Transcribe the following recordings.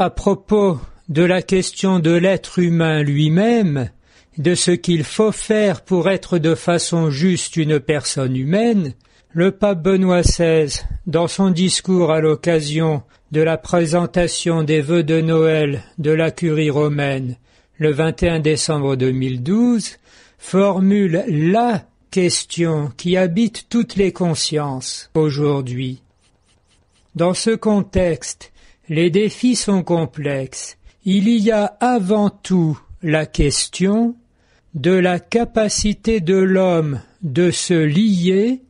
À propos de la question de l'être humain lui-même, de ce qu'il faut faire pour être de façon juste une personne humaine, le pape Benoît XVI, dans son discours à l'occasion de la présentation des vœux de Noël de la Curie romaine le 21 décembre 2012, formule la question qui habite toutes les consciences aujourd'hui. Dans ce contexte, les défis sont complexes. Il y a avant tout la question de la capacité de l'homme de se lier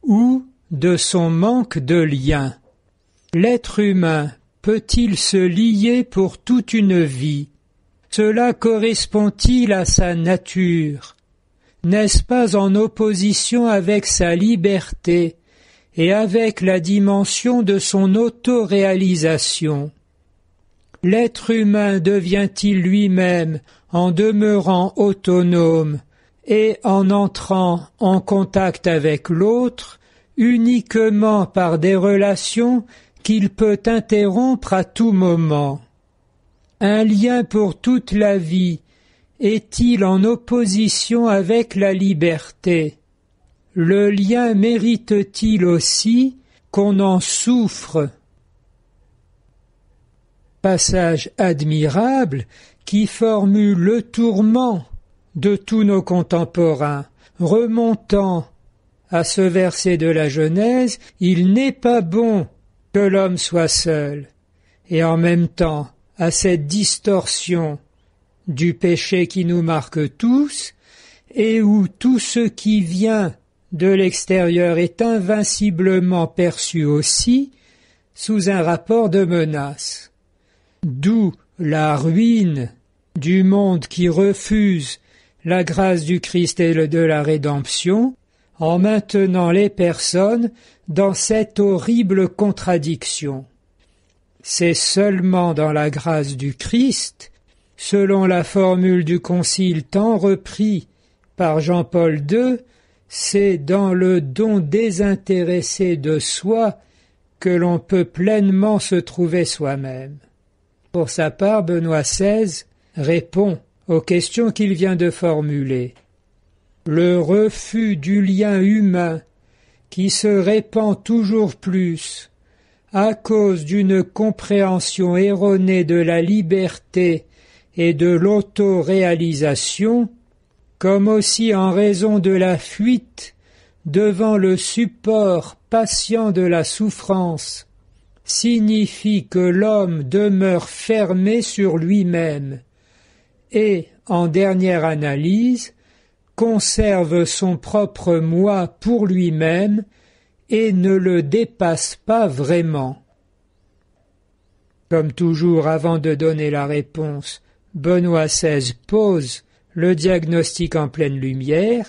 ou de son manque de lien. L'être humain peut-il se lier pour toute une vie? Cela correspond-il à sa nature? N'est-ce pas en opposition avec sa liberté et avec la dimension de son autoréalisation? L'être humain devient-il lui-même, en demeurant autonome et en entrant en contact avec l'autre, uniquement par des relations qu'il peut interrompre à tout moment? Un lien pour toute la vie est-il en opposition avec la liberté? Le lien mérite-t-il aussi qu'on en souffre? Passage admirable qui formule le tourment de tous nos contemporains, remontant à ce verset de la Genèse, « Il n'est pas bon que l'homme soit seul », et en même temps à cette distorsion du péché qui nous marque tous, et où tout ce qui vient de l'extérieur est invinciblement perçu aussi sous un rapport de menace. D'où la ruine du monde qui refuse la grâce du Christ et de la rédemption, en maintenant les personnes dans cette horrible contradiction. C'est seulement dans la grâce du Christ, selon la formule du Concile tant repris par Jean-Paul II, c'est dans le don désintéressé de soi que l'on peut pleinement se trouver soi-même. Pour sa part, Benoît XVI répond aux questions qu'il vient de formuler. Le refus du lien humain qui se répand toujours plus à cause d'une compréhension erronée de la liberté et de l'autoréalisation, comme aussi en raison de la fuite devant le support patient de la souffrance, signifie que l'homme demeure fermé sur lui-même et, en dernière analyse, conserve son propre moi pour lui-même et ne le dépasse pas vraiment. Comme toujours, avant de donner la réponse, Benoît XVI pose le diagnostic en pleine lumière.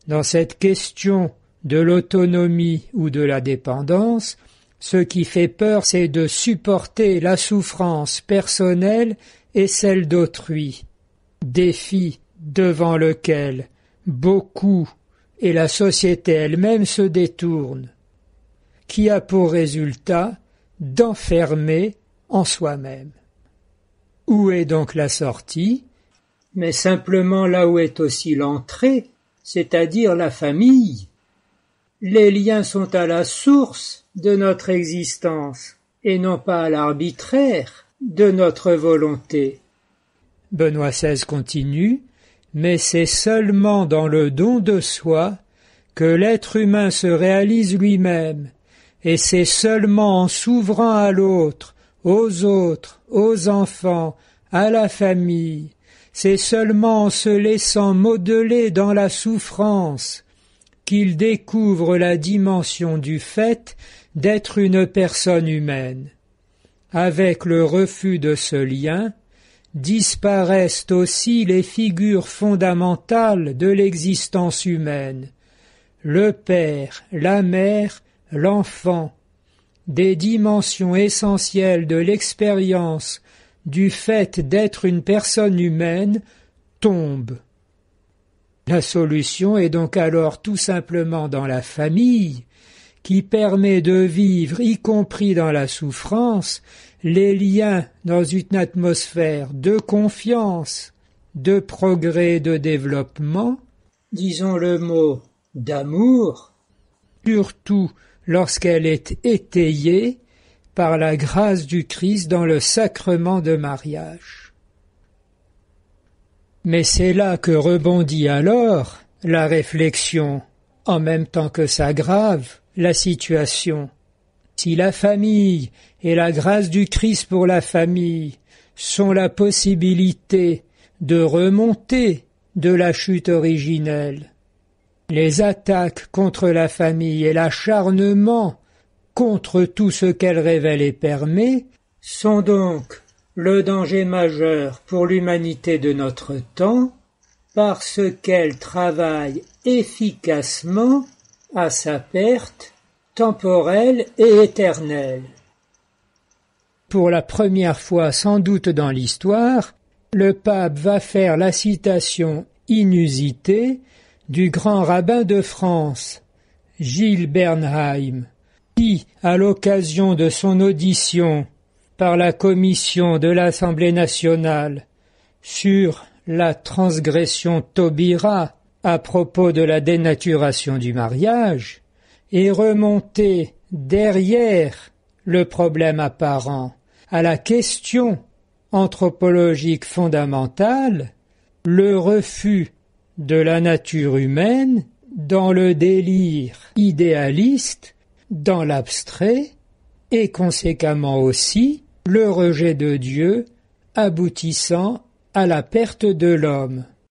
Dans cette question de l'autonomie ou de la dépendance, ce qui fait peur, c'est de supporter la souffrance personnelle et celle d'autrui, défi devant lequel beaucoup et la société elle-même se détournent, qui a pour résultat d'enfermer en soi-même. Où est donc la sortie? Mais simplement là où est aussi l'entrée, c'est-à-dire la famille. Les liens sont à la source de notre existence et non pas à l'arbitraire de notre volonté. Benoît XVI continue, mais c'est seulement dans le don de soi que l'être humain se réalise lui-même, et c'est seulement en s'ouvrant à l'autre, aux enfants, à la famille, c'est seulement en se laissant modeler dans la souffrance qu'il découvre la dimension du fait d'être une personne humaine. Avec le refus de ce lien, disparaissent aussi les figures fondamentales de l'existence humaine, le père, la mère, l'enfant, des dimensions essentielles de l'expérience du fait d'être une personne humaine tombent. La solution est donc alors tout simplement dans la famille, qui permet de vivre, y compris dans la souffrance, les liens dans une atmosphère de confiance, de progrès, de développement, disons le mot d'amour, surtout lorsqu'elle est étayée par la grâce du Christ dans le sacrement de mariage. Mais c'est là que rebondit alors la réflexion, en même temps que s'aggrave la situation. Si la famille et la grâce du Christ pour la famille sont la possibilité de remonter de la chute originelle, les attaques contre la famille et l'acharnement contre tout ce qu'elle révèle et permet sont donc le danger majeur pour l'humanité de notre temps parce qu'elle travaille efficacement à sa perte temporelle et éternelle. Pour la première fois sans doute dans l'histoire, le pape va faire la citation inusitée du grand rabbin de France, Gilles Bernheim, qui, à l'occasion de son audition par la commission de l'Assemblée nationale sur la transgression Taubira à propos de la dénaturation du mariage, est remonté derrière le problème apparent à la question anthropologique fondamentale, le refus de la nature humaine dans le délire idéaliste, dans l'abstrait, et conséquemment aussi le rejet de Dieu aboutissant à la perte de l'homme.